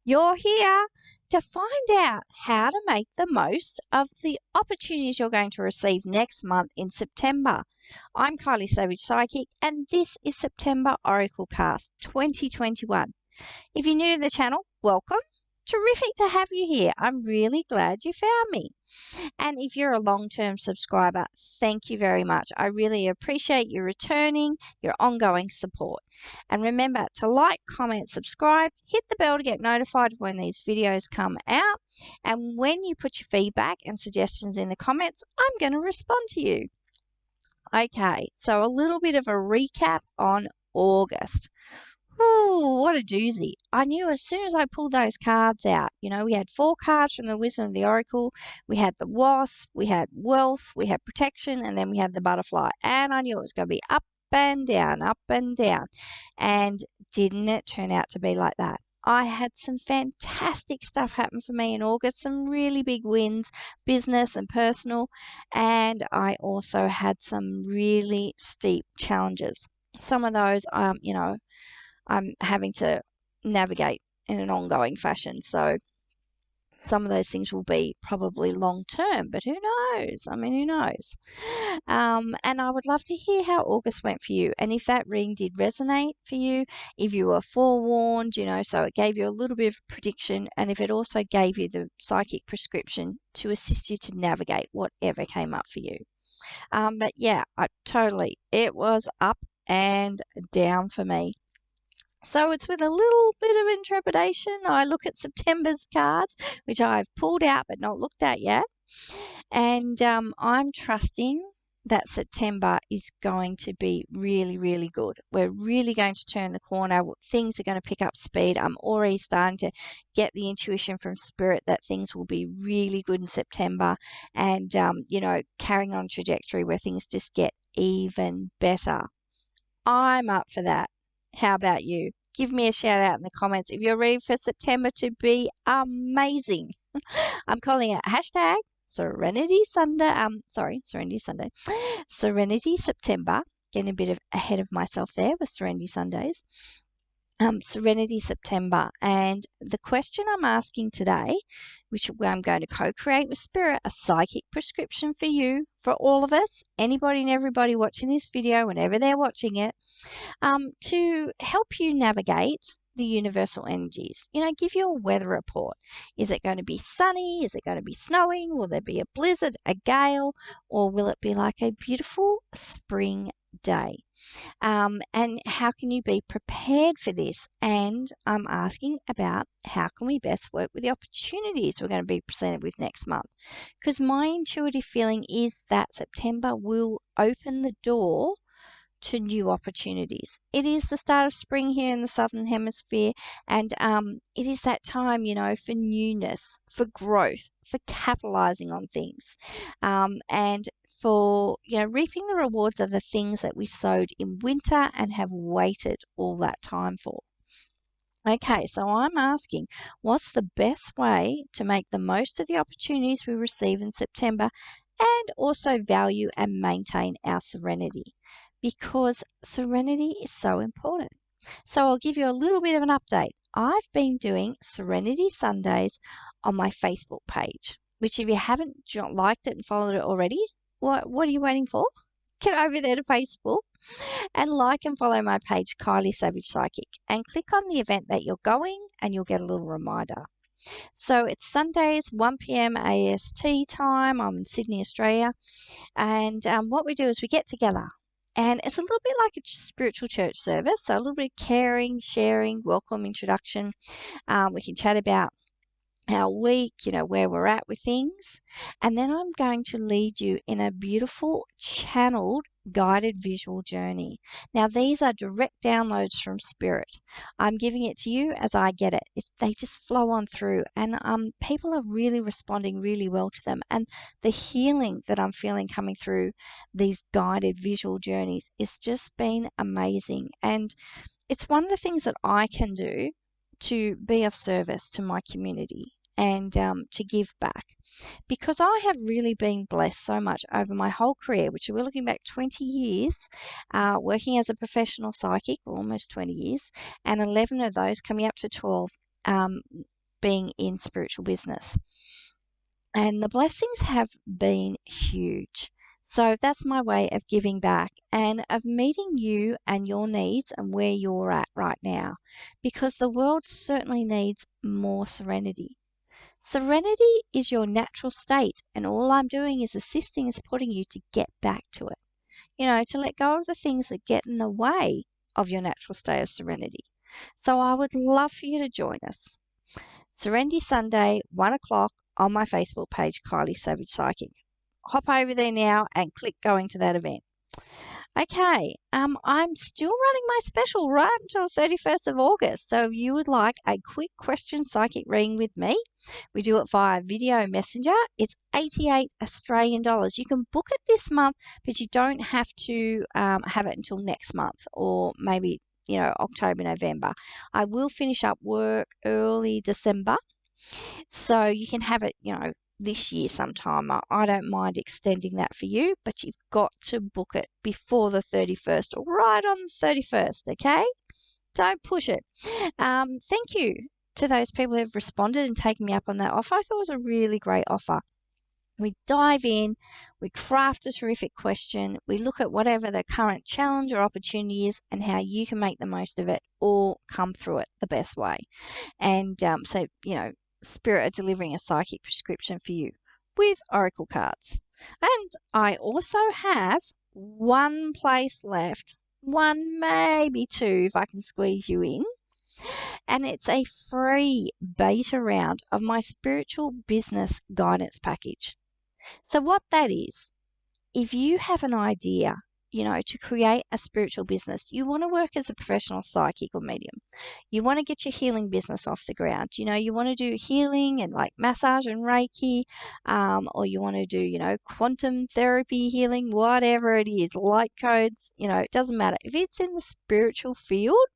You're here to find out how to make the most of the opportunities you're going to receive next month in September. I'm Kylie Savage Psychic, and this is September Oraclecast 2021. If you're new to the channel, welcome. Terrific to have you here. I'm really glad you found me. And if you're a long-term subscriber, thank you very much. I really appreciate you returning, your ongoing support. And remember to like, comment, subscribe, hit the bell to get notified when these videos come out. And when you put your feedback and suggestions in the comments, I'm going to respond to you. Okay, so a little bit of a recap on August. Oh, what a doozy. I knew as soon as I pulled those cards out, we had 4 cards from the Wisdom of the Oracle. We had the Wasp, we had Wealth, we had Protection, and then we had the Butterfly. And I knew it was going to be up and down, up and down. And didn't it turn out to be like that? I had some fantastic stuff happen for me in August, some really big wins, business and personal. And I also had some really steep challenges. Some of those, I'm having to navigate in an ongoing fashion. So some of those things will be probably long term, but who knows? I mean, who knows? And I would love to hear how August went for you. And if that reading did resonate for you, if you were forewarned, so it gave you a little bit of prediction, and if it also gave you the psychic prescription to assist you to navigate whatever came up for you. But yeah, it was up and down for me. So it's with a little bit of intrepidation I look at September's cards, which I've pulled out but not looked at yet. And I'm trusting that September is going to be really, really good. We're really going to turn the corner. Things are going to pick up speed. I'm already starting to get the intuition from Spirit that things will be really good in September, and, carrying on a trajectory where things just get even better. I'm up for that. How about you? Give me a shout out in the comments if you're ready for September to be amazing. I'm calling it hashtag Serenity Sunday. Serenity Sunday. Serenity September. Getting a bit ahead of myself there with Serenity Sundays. Serenity September. And the question I'm asking today, which I'm going to co-create with Spirit, a psychic prescription for you, for all of us, anybody and everybody watching this video, whenever they're watching it, to help you navigate the universal energies. Give you a weather report. Is it going to be sunny? Is it going to be snowing? Will there be a blizzard, a gale, or will it be like a beautiful spring day? And how can you be prepared for this? And I'm asking about how can we best work with the opportunities we're going to be presented with next month? Because my intuitive feeling is that September will open the door to new opportunities. It is the start of spring here in the Southern Hemisphere, and it is that time, for newness, for growth, for capitalizing on things, and for, reaping the rewards of the things that we sowed in winter and have waited all that time for. Okay, so I'm asking, what's the best way to make the most of the opportunities we receive in September and also value and maintain our serenity? Because serenity is so important. So I'll give you a little bit of an update. I've been doing Serenity Sundays on my Facebook page, which if you haven't liked it and followed it already, what are you waiting for? Get over there to Facebook and like and follow my page, Kylie Savage Psychic, and click on the event that you're going and you'll get a little reminder. So it's Sundays, 1 p.m. AST time. I'm in Sydney, Australia. And what we do is we get together. And it's a little bit like a spiritual church service. So a little bit of caring, sharing, welcome, introduction. We can chat about our week, where we're at with things. And then I'm going to lead you in a beautiful channeled guided visual journey. Now, these are direct downloads from Spirit. I'm giving it to you as I get it. They just flow on through, and people are really responding really well to them. And the healing that I'm feeling coming through these guided visual journeys is just been amazing. And it's one of the things that I can do to be of service to my community and to give back, because I have really been blessed so much over my whole career, which we're looking back 20 years, working as a professional psychic, almost 20 years, and 11 of those coming up to 12 being in spiritual business. And the blessings have been huge. So that's my way of giving back and of meeting you and your needs and where you're at right now, because the world certainly needs more serenity. Serenity is your natural state, and all I'm doing is assisting and supporting you to get back to it. To let go of the things that get in the way of your natural state of serenity. So I would love for you to join us. Serenity Sunday, 1 o'clock on my Facebook page, Kylie Savage Psychic. Hop over there now and click going to that event. Okay, I'm still running my special right up until the 31st of August. So if you would like a quick question psychic reading with me, we do it via video messenger. It's 88 Australian dollars. You can book it this month, but you don't have to have it until next month or maybe, October, November. I will finish up work early December. So you can have it, this year sometime. I don't mind extending that for you, but you've got to book it before the 31st or right on the 31st, okay? Don't push it. Thank you to those people who have responded and taken me up on that offer. I thought it was a really great offer. We dive in, we craft a terrific question, we look at whatever the current challenge or opportunity is and how you can make the most of it or come through it the best way. And so, Spirit are delivering a psychic prescription for you with oracle cards. And I also have one place left, one, maybe two if I can squeeze you in. And it's a free beta round of my spiritual business guidance package. So what that is, if you have an idea, to create a spiritual business, you want to work as a professional psychic or medium. You want to get your healing business off the ground. You want to do healing and like massage and Reiki, or you want to do, quantum therapy healing, whatever it is, light codes, it doesn't matter. If it's in the spiritual field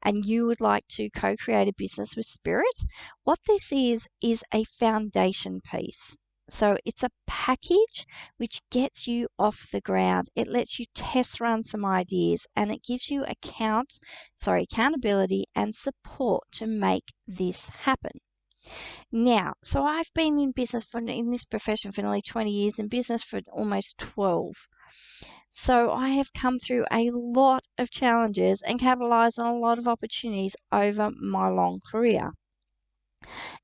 and you would like to co-create a business with spirit, what this is a foundation piece. So it's a package which gets you off the ground. It lets you test run some ideas and it gives you accountability and support to make this happen. Now, so I've been in business in this profession for nearly 20 years, in business for almost 12. So I have come through a lot of challenges and capitalized on a lot of opportunities over my long career.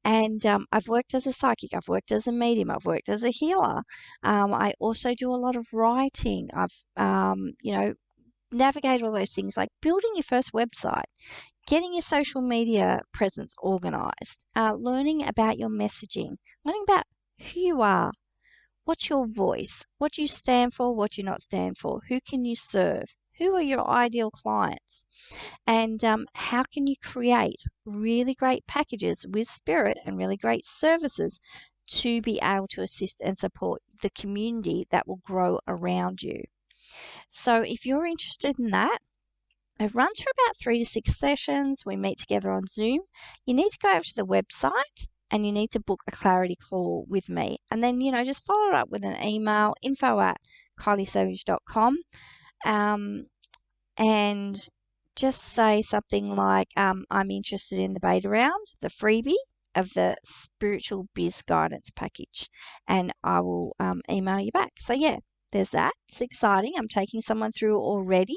And I've worked as a psychic, I've worked as a medium, I've worked as a healer. I also do a lot of writing. I've, navigated all those things like building your first website, getting your social media presence organized, learning about your messaging, learning about who you are, what's your voice, what do you stand for, what do you not stand for, who can you serve, who are your ideal clients, and how can you create really great packages with spirit and really great services to be able to assist and support the community that will grow around you. So if you're interested in that, I run through about 3 to 6 sessions. We meet together on Zoom. You need to go over to the website and you need to book a clarity call with me. And then, just follow it up with an email, info@kyliesavage.com. And just say something like, I'm interested in the beta round, the freebie of the spiritual biz guidance package. And I will email you back. So yeah, there's that. It's exciting. I'm taking someone through already,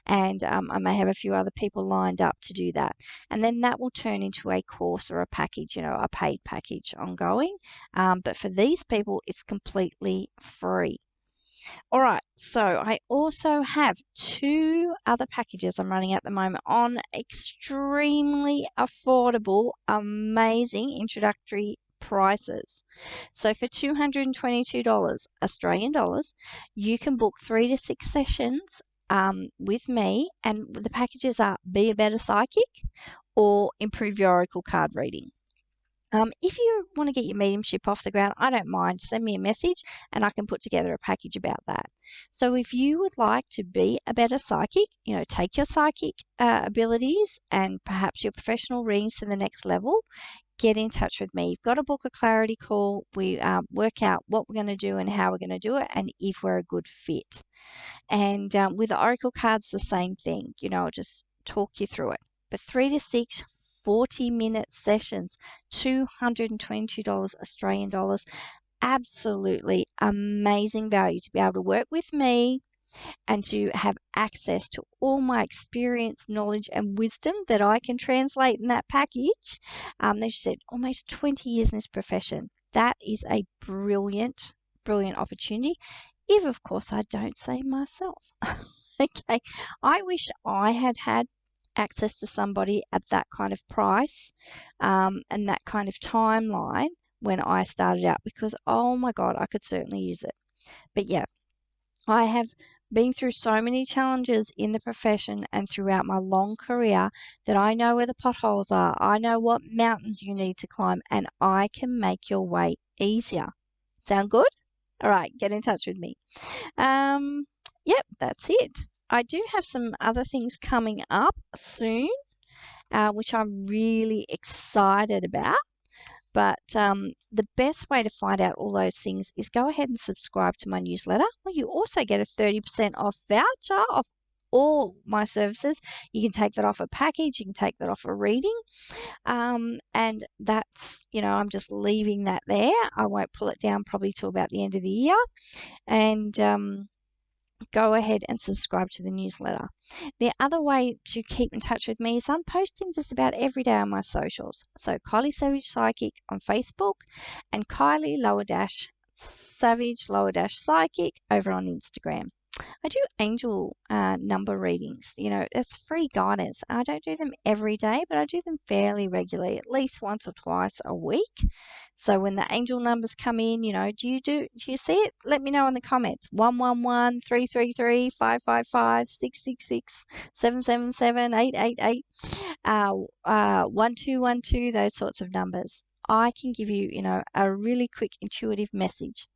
and I may have a few other people lined up to do that. And then that will turn into a course or a package, a paid package ongoing. But for these people, it's completely free. All right, so I also have 2 other packages I'm running at the moment on extremely affordable, amazing introductory prices. So for $222 Australian dollars, you can book 3 to 6 sessions with me, and the packages are Be a Better Psychic or Improve Your Oracle Card Reading. If you want to get your mediumship off the ground, I don't mind. Send me a message and I can put together a package about that. So if you would like to be a better psychic, take your psychic abilities and perhaps your professional readings to the next level, get in touch with me. You've got to book a clarity call. We work out what we're going to do and how we're going to do it and if we're a good fit. And with the Oracle cards, the same thing. I'll just talk you through it. But 3 to 6 40-minute sessions, $222 Australian dollars. Absolutely amazing value to be able to work with me and to have access to all my experience, knowledge, and wisdom that I can translate in that package. They said almost 20 years in this profession. That is a brilliant, brilliant opportunity, if of course I don't say myself. Okay, I wish I had had access to somebody at that kind of price and that kind of timeline when I started out, because oh my God, I could certainly use it. But yeah, I have been through so many challenges in the profession and throughout my long career that I know where the potholes are. I know what mountains you need to climb, and I can make your way easier. Sound good? All right, get in touch with me. Yep, that's it. I do have some other things coming up soon, which I'm really excited about. But the best way to find out all those things is go ahead and subscribe to my newsletter. Well, you also get a 30% off voucher off all my services. You can take that off a package. You can take that off a reading. And that's, I'm just leaving that there. I won't pull it down probably till about the end of the year. And go ahead and subscribe to the newsletter. The other way to keep in touch with me is I'm posting just about every day on my socials. So Kylie Savage Psychic on Facebook and Kylie_Savage_Psychic over on Instagram. I do angel number readings. It's free guidance. I don't do them every day, but I do them fairly regularly, at least once or twice a week. So when the angel numbers come in, do you see it? Let me know in the comments. 111 333 555 666 777 888 1212, those sorts of numbers. I can give you, a really quick intuitive message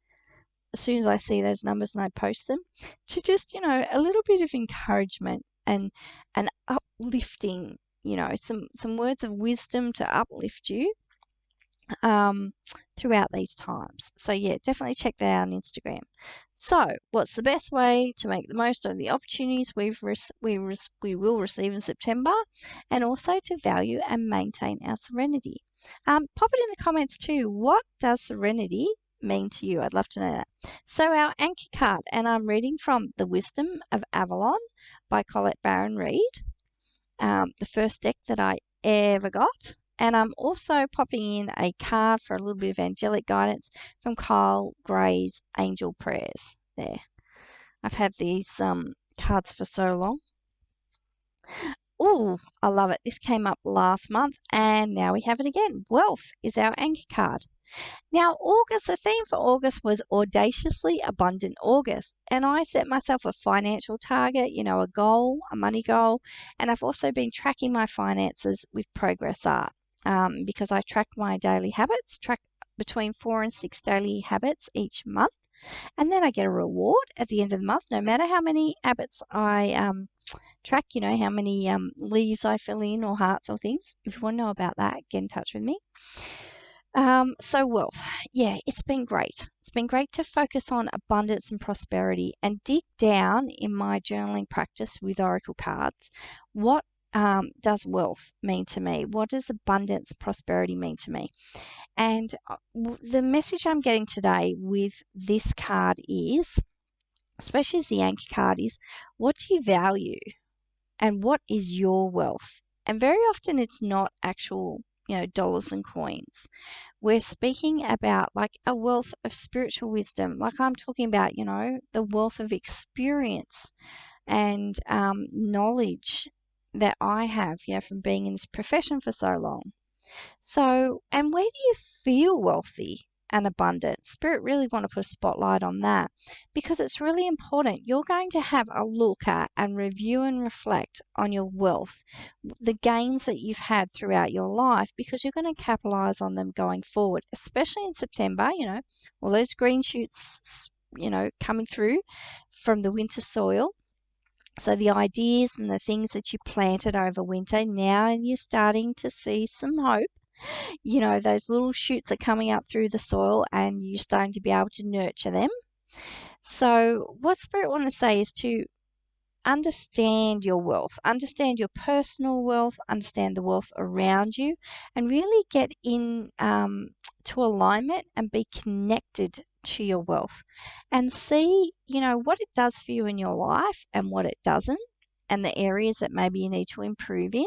as soon as I see those numbers and I post them, to just, a little bit of encouragement and uplifting, some words of wisdom to uplift you throughout these times. So yeah, definitely check that out on Instagram. So what's the best way to make the most of the opportunities we will receive in September, and also to value and maintain our serenity? Pop it in the comments too. What does serenity mean to you? I'd love to know that. So our anchor card, and I'm reading from The Wisdom of Avalon by Colette Baron Reid, the first deck that I ever got. And I'm also popping in a card for a little bit of angelic guidance from Kyle Gray's Angel Prayers. There. I've had these cards for so long. Oh, I love it. This came up last month and now we have it again. Wealth is our anchor card. Now, August, the theme for August was Audaciously Abundant August. And I set myself a financial target, a goal, a money goal. And I've also been tracking my finances with Progress Art because I track my daily habits, track between 4 and 6 daily habits each month. And then I get a reward at the end of the month, no matter how many habits I track, how many leaves I fill in or hearts or things. If you want to know about that, get in touch with me. So wealth, yeah, it's been great. It's been great to focus on abundance and prosperity and dig down in my journaling practice with Oracle cards. What does wealth mean to me? What does abundance, prosperity mean to me? And the message I'm getting today with this card is, especially as the anchor card, is what do you value and what is your wealth? And very often it's not actual, dollars and coins. We're speaking about like a wealth of spiritual wisdom. Like I'm talking about, the wealth of experience and knowledge that I have, from being in this profession for so long. So, and where do you feel wealthy and abundant? Spirit really want to put a spotlight on that because it's really important. You're going to have a look at and review and reflect on your wealth, the gains that you've had throughout your life, because you're going to capitalize on them going forward, especially in September, all those green shoots, coming through from the winter soil. So the ideas and the things that you planted over winter, now you're starting to see some hope. Those little shoots are coming up through the soil and you're starting to be able to nurture them. So what Spirit want to say is to understand your wealth, understand your personal wealth, understand the wealth around you, and really get in to alignment and be connected to your wealth and see, what it does for you in your life and what it doesn't, and the areas that maybe you need to improve in,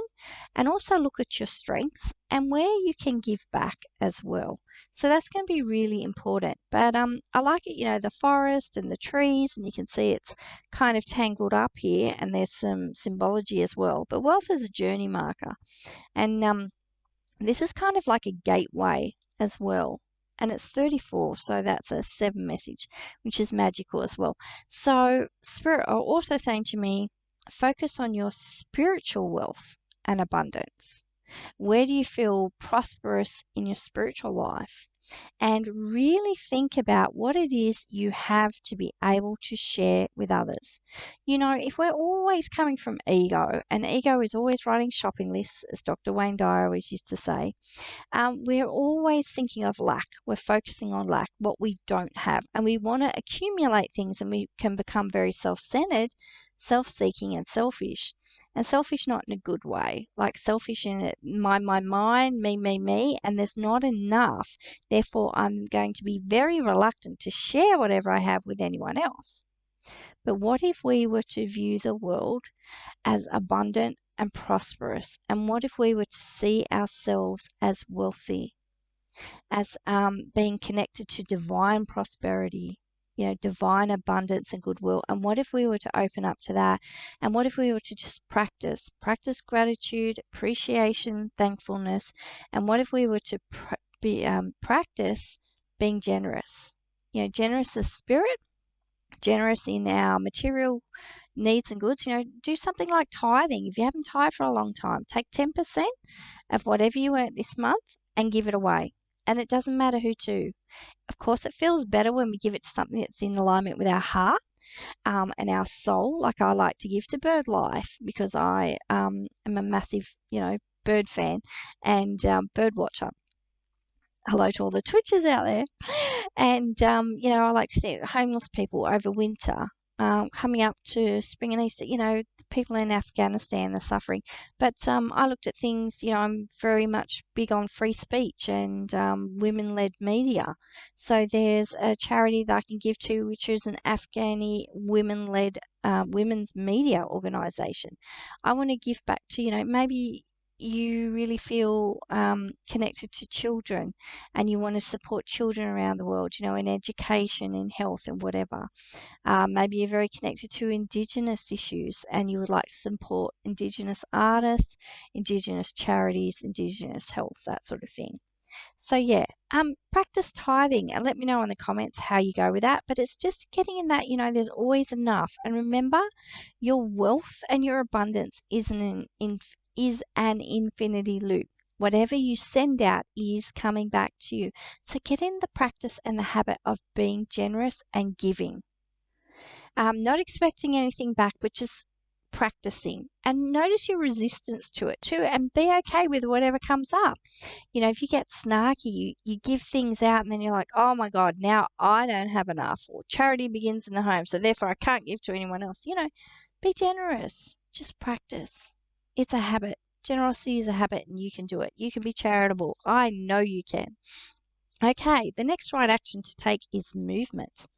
and also look at your strengths and where you can give back as well. So that's going to be really important. But I like it, the forest and the trees, and you can see it's kind of tangled up here, and there's some symbology as well. But wealth is a journey marker, and this is kind of like a gateway as well. And it's 34, so that's a 7 message, which is magical as well. So Spirit are also saying to me, focus on your spiritual wealth and abundance. Where do you feel prosperous in your spiritual life? And really think about what it is you have to be able to share with others. If we're always coming from ego, and ego is always writing shopping lists, as Dr. Wayne Dyer always used to say, we're always thinking of lack. We're focusing on lack, what we don't have, and we want to accumulate things, and we can become very self-centered, self-seeking, and selfish. And selfish not in a good way, like selfish in it, my, me, and there's not enough. Therefore, I'm going to be very reluctant to share whatever I have with anyone else. But what if we were to view the world as abundant and prosperous? And what if we were to see ourselves as wealthy, as being connected to divine prosperity, divine abundance and goodwill? And what if we were to open up to that? And what if we were to just practice gratitude, appreciation, thankfulness? And what if we were to practice being generous? Generous of spirit, generous in our material needs and goods. Do something like tithing. If you haven't tithed for a long time, take 10% of whatever you earn this month and give it away. And it doesn't matter who to. Of course, it feels better when we give it to something that's in alignment with our heart and our soul. Like I like to give to BirdLife because I am a massive, bird fan and bird watcher. Hello to all the Twitchers out there. And, I like to see homeless people over winter, coming up to spring and Easter, people in Afghanistan are suffering. But I looked at things, I'm very much big on free speech and women-led media. So there's a charity that I can give to, which is an Afghani women-led women's media organisation. I want to give back to, maybe you really feel connected to children and you want to support children around the world, in education, in health and whatever. Maybe you're very connected to Indigenous issues and you would like to support Indigenous artists, Indigenous charities, Indigenous health, that sort of thing. So yeah, practice tithing and let me know in the comments how you go with that. But it's just getting in that, there's always enough. And remember, your wealth and your abundance is an infinity loop. Whatever you send out is coming back to you. So get in the practice and the habit of being generous and giving. Not expecting anything back, but just practicing. And notice your resistance to it too, and be okay with whatever comes up. If you get snarky, you give things out and then you're like, oh my God, now I don't have enough, or charity begins in the home, so therefore I can't give to anyone else. Be generous. Just practice. It's a habit. Generosity is a habit and you can do it. You can be charitable. I know you can. Okay, the next right action to take is movement.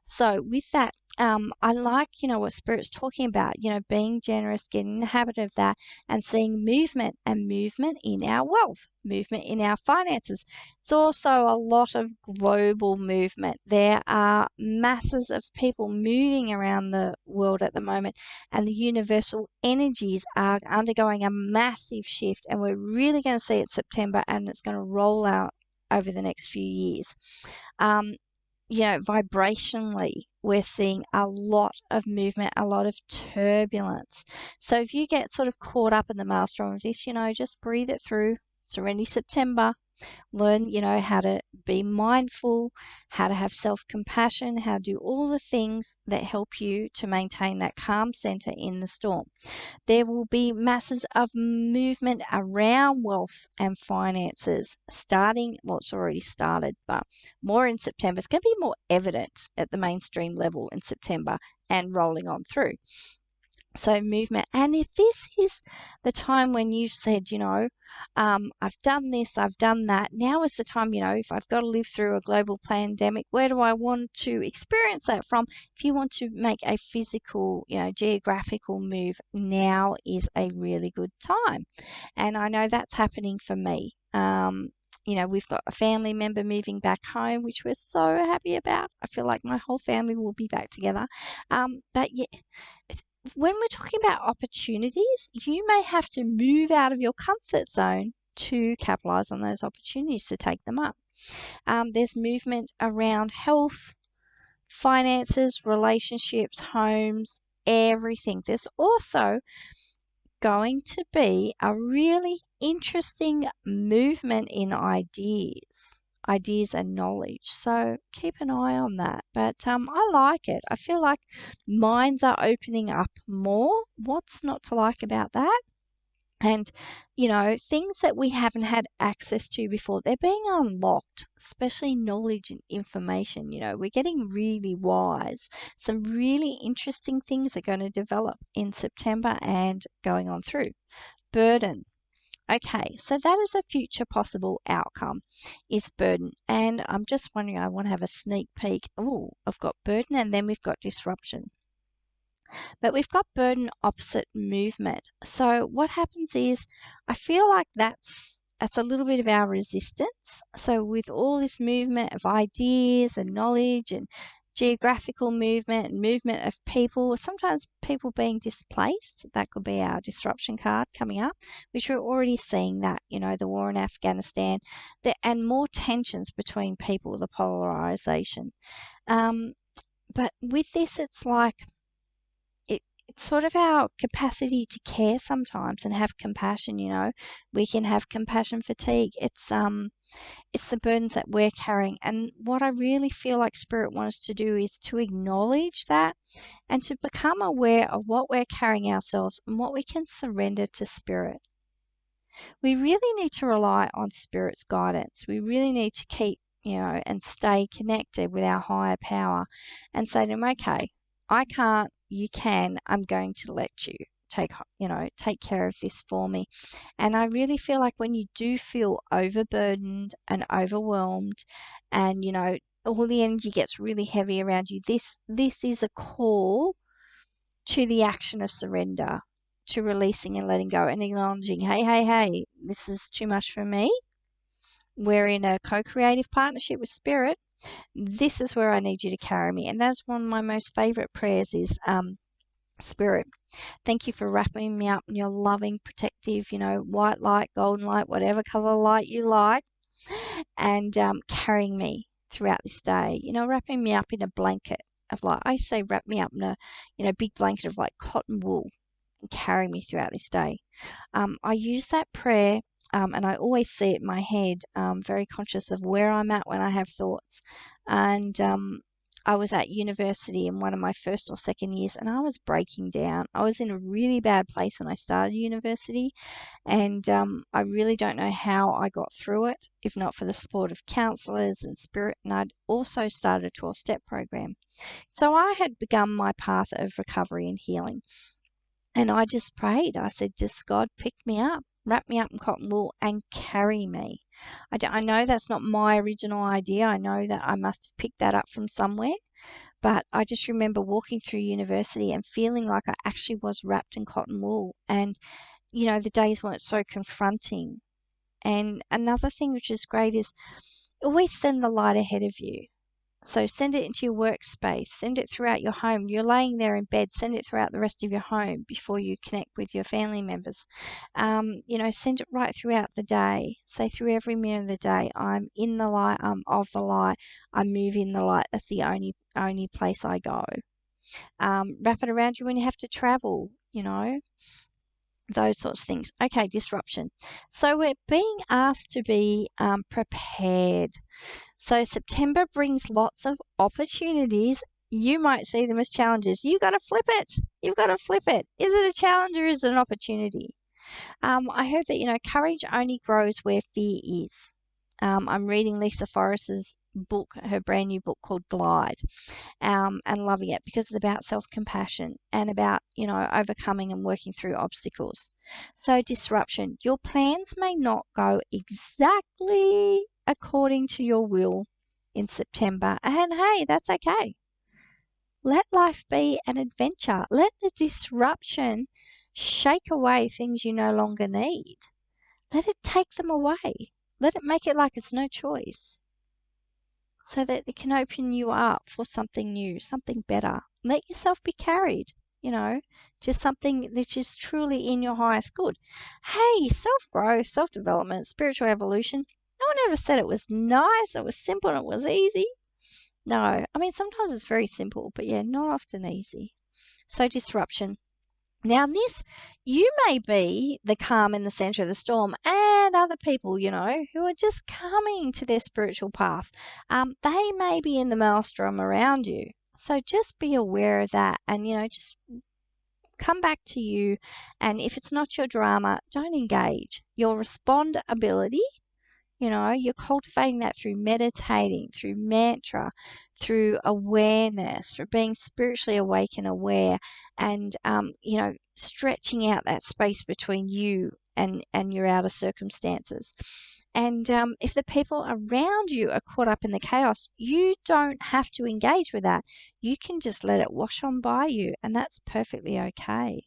So with that, I like, what Spirit's talking about, being generous, getting in the habit of that and seeing movement and movement in our wealth, movement in our finances. It's also a lot of global movement. There are masses of people moving around the world at the moment and the universal energies are undergoing a massive shift and we're really going to see it September and it's going to roll out over the next few years. Vibrationally, we're seeing a lot of movement, a lot of turbulence. So if you get sort of caught up in the maelstrom of this, just breathe it through. Serenity September. Learn, how to be mindful, how to have self-compassion, how to do all the things that help you to maintain that calm center in the storm. There will be masses of movement around wealth and finances starting, well, it's already started, but more in September. It's going to be more evident at the mainstream level in September and rolling on through. So movement. And if this is the time when you've said, I've done this, I've done that, now is the time, if I've got to live through a global pandemic, where do I want to experience that from? If you want to make a physical, geographical move, now is a really good time. And I know that's happening for me. We've got a family member moving back home, which we're so happy about. I feel like my whole family will be back together. But yeah, when we're talking about opportunities, you may have to move out of your comfort zone to capitalize on those opportunities to take them up. There's movement around health, finances, relationships, homes, everything. There's also going to be a really interesting movement in ideas and knowledge. So keep an eye on that. But I like it. I feel like minds are opening up more. What's not to like about that? And, things that we haven't had access to before, they're being unlocked, especially knowledge and information. We're getting really wise. Some really interesting things are going to develop in September and going on through. Burden. Okay, so that is a future possible outcome, is burden. And I'm just wondering, I want to have a sneak peek. Oh, I've got burden and then we've got disruption. But we've got burden opposite movement. So what happens is, I feel like that's a little bit of our resistance. So with all this movement of ideas and knowledge and geographical movement and movement of people, sometimes people being displaced, that could be our disruption card coming up, which we're already seeing that, the war in Afghanistan, and more tensions between people, the polarization. But with this, it's like, it's sort of our capacity to care sometimes and have compassion. We can have compassion fatigue. It's the burdens that we're carrying. And what I really feel like Spirit wants us to do is to acknowledge that and to become aware of what we're carrying ourselves and what we can surrender to Spirit. We really need to rely on Spirit's guidance. We really need to keep, and stay connected with our higher power and say to them, okay, I can't, you can, I'm going to let you take care of this for me. And I really feel like when you do feel overburdened and overwhelmed and, all the energy gets really heavy around you, this is a call to the action of surrender, to releasing and letting go and acknowledging, hey, this is too much for me. We're in a co-creative partnership with Spirit. This is where I need you to carry me. And that's one of my most favorite prayers is, Spirit, thank you for wrapping me up in your loving, protective, white light, golden light, whatever color light you like, and carrying me throughout this day. Wrapping me up in a blanket of light. I say wrap me up in a big blanket of like cotton wool and carry me throughout this day. I use that prayer, and I always see it in my head, very conscious of where I'm at when I have thoughts. And I was at university in one of my first or second years and I was breaking down. I was in a really bad place when I started university, and I really don't know how I got through it, if not for the support of counsellors and Spirit. And I'd also started a 12-step program. So I had begun my path of recovery and healing. And I just prayed. I said, just God, pick me up, wrap me up in cotton wool and carry me. I know that's not my original idea. I know that I must have picked that up from somewhere. But I just remember walking through university and feeling like I actually was wrapped in cotton wool. And, the days weren't so confronting. And another thing which is great is always send the light ahead of you. So send it into your workspace, send it throughout your home. You're laying there in bed, send it throughout the rest of your home before you connect with your family members. Send it right throughout the day. Say through every minute of the day, I'm in the light, I'm of the light, I move in the light. That's the only place I go. Wrap it around you when you have to travel, those sorts of things. Okay, disruption. So we're being asked to be prepared. So September brings lots of opportunities. You might see them as challenges. You've got to flip it. You've got to flip it. Is it a challenge or is it an opportunity? I heard that, courage only grows where fear is. I'm reading Lisa Forrest's book, her brand new book called Glide, and loving it because it's about self-compassion and about, overcoming and working through obstacles. So disruption. Your plans may not go exactly according to your will in September. And hey, that's okay. Let life be an adventure. Let the disruption shake away things you no longer need. Let it take them away. Let it make it like it's no choice, so that it can open you up for something new, something better. Let yourself be carried, to something that is truly in your highest good. Hey, self-growth, self-development, spiritual evolution. No one ever said it was nice, it was simple, and it was easy. No, I mean, sometimes it's very simple, but yeah, not often easy. So disruption. Now, you may be the calm in the center of the storm, and other people, who are just coming to their spiritual path, they may be in the maelstrom around you. So just be aware of that, and, just come back to you. And if it's not your drama, don't engage. Your respond ability, you're cultivating that through meditating, through mantra, through awareness, through being spiritually awake and aware, and, stretching out that space between you and your outer circumstances. And if the people around you are caught up in the chaos, you don't have to engage with that. You can just let it wash on by you, and that's perfectly okay.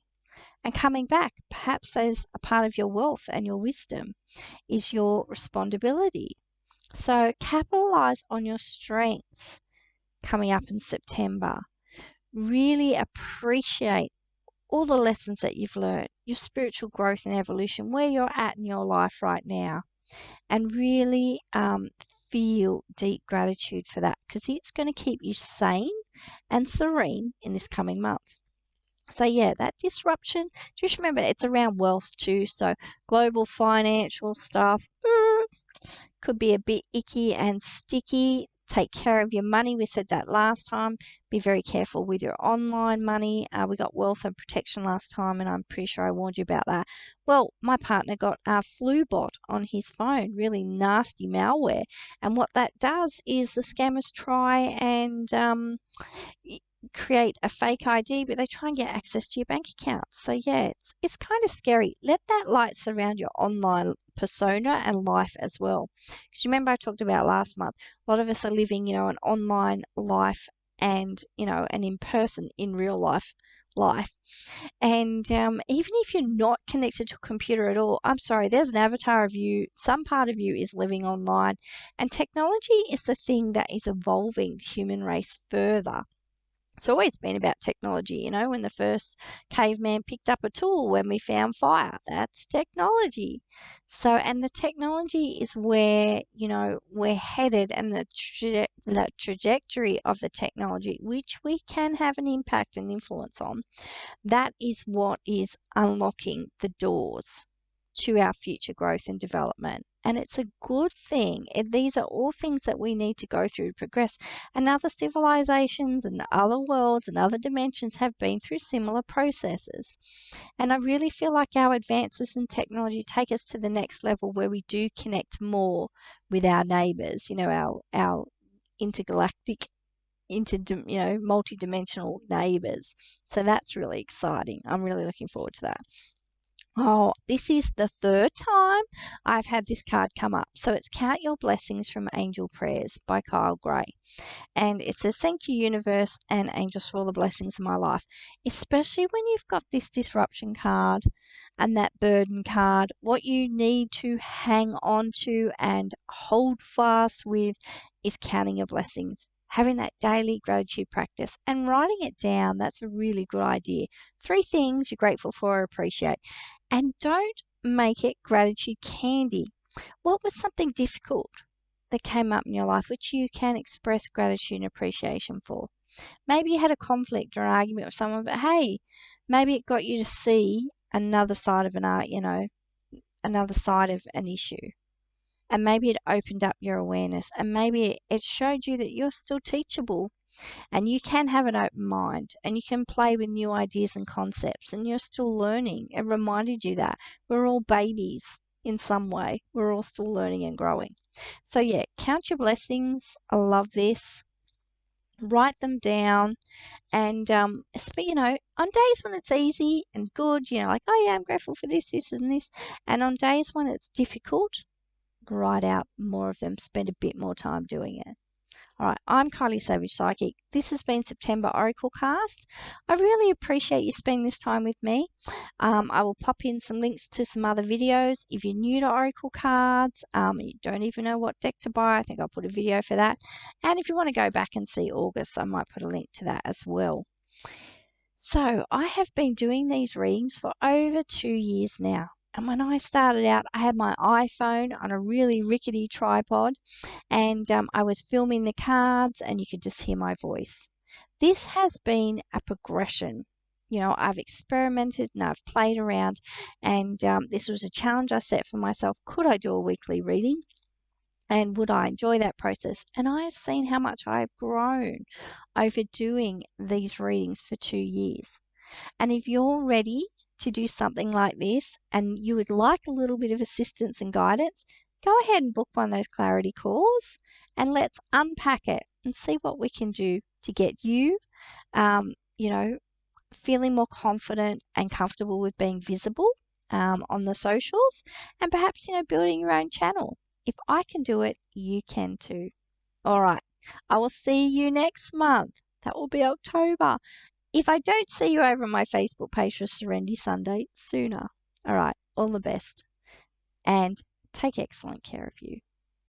And coming back, perhaps that is a part of your wealth and your wisdom, is your respondability. So capitalize on your strengths coming up in September. Really appreciate all the lessons that you've learned, your spiritual growth and evolution, where you're at in your life right now, and really feel deep gratitude for that, because it's going to keep you sane and serene in this coming month. So yeah, that disruption, just remember it's around wealth too. So global financial stuff could be a bit icky and sticky. Take care of your money. We said that last time. Be very careful with your online money. We got wealth and protection last time, and I'm pretty sure I warned you about that. Well, my partner got a flu bot on his phone, really nasty malware. And what that does is the scammers try and create a fake ID, but they try and get access to your bank account. So yeah, it's kind of scary. Let that light surround your online persona and life as well. Because remember I talked about last month, a lot of us are living, an online life and, an in-person, in real life. And even if you're not connected to a computer at all, I'm sorry, there's an avatar of you. Some part of you is living online. And technology is the thing that is evolving the human race further. It's always been about technology, when the first caveman picked up a tool when we found fire. That's technology. So, and the technology is where, we're headed, and the trajectory of the technology, which we can have an impact and influence on, that is what is unlocking the doors to our future growth and development. And it's a good thing. These are all things that we need to go through to progress. And other civilizations and other worlds and other dimensions have been through similar processes. And I really feel like our advances in technology take us to the next level, where we do connect more with our neighbors, our intergalactic, multi-dimensional neighbors. So that's really exciting. I'm really looking forward to that. Oh, this is the third time I've had this card come up. So it's Count Your Blessings from Angel Prayers by Kyle Gray. And it says, thank you, universe and angels, for all the blessings in my life, especially when you've got this disruption card and that burden card. What you need to hang on to and hold fast with is counting your blessings. Having that daily gratitude practice and writing it down, that's a really good idea. 3 things you're grateful for or appreciate. And don't make it gratitude candy. What was something difficult that came up in your life which you can express gratitude and appreciation for? Maybe you had a conflict or an argument with someone, but hey, maybe it got you to see another side of another side of an issue. And maybe it opened up your awareness, and maybe it showed you that you're still teachable and you can have an open mind and you can play with new ideas and concepts, and you're still learning. It reminded you that we're all babies in some way. We're all still learning and growing. So yeah, count your blessings. I love this. Write them down. And, on days when it's easy and good, like, oh yeah, I'm grateful for this, this, and this. And on days when it's difficult, write out more of them. Spend a bit more time doing it. All right, I'm Kylie Savage Psychic. This has been September Oraclecast. I really appreciate you spending this time with me. I will pop in some links to some other videos. If you're new to Oracle cards, you don't even know what deck to buy, I think I'll put a video for that. And if you want to go back and see August, I might put a link to that as well. So I have been doing these readings for over 2 years now. And when I started out, I had my iPhone on a really rickety tripod, and I was filming the cards, and you could just hear my voice. This has been a progression. I've experimented and I've played around, and this was a challenge I set for myself. Could I do a weekly reading? And would I enjoy that process? And I have seen how much I've grown over doing these readings for 2 years. And if you're ready to do something like this and you would like a little bit of assistance and guidance, go ahead and book one of those clarity calls and let's unpack it and see what we can do to get you, feeling more confident and comfortable with being visible on the socials, and perhaps, building your own channel. If I can do it, you can too. All right. I will see you next month. That will be October. If I don't see you over on my Facebook page for Serenity Sunday, sooner. All right. All the best. And take excellent care of you.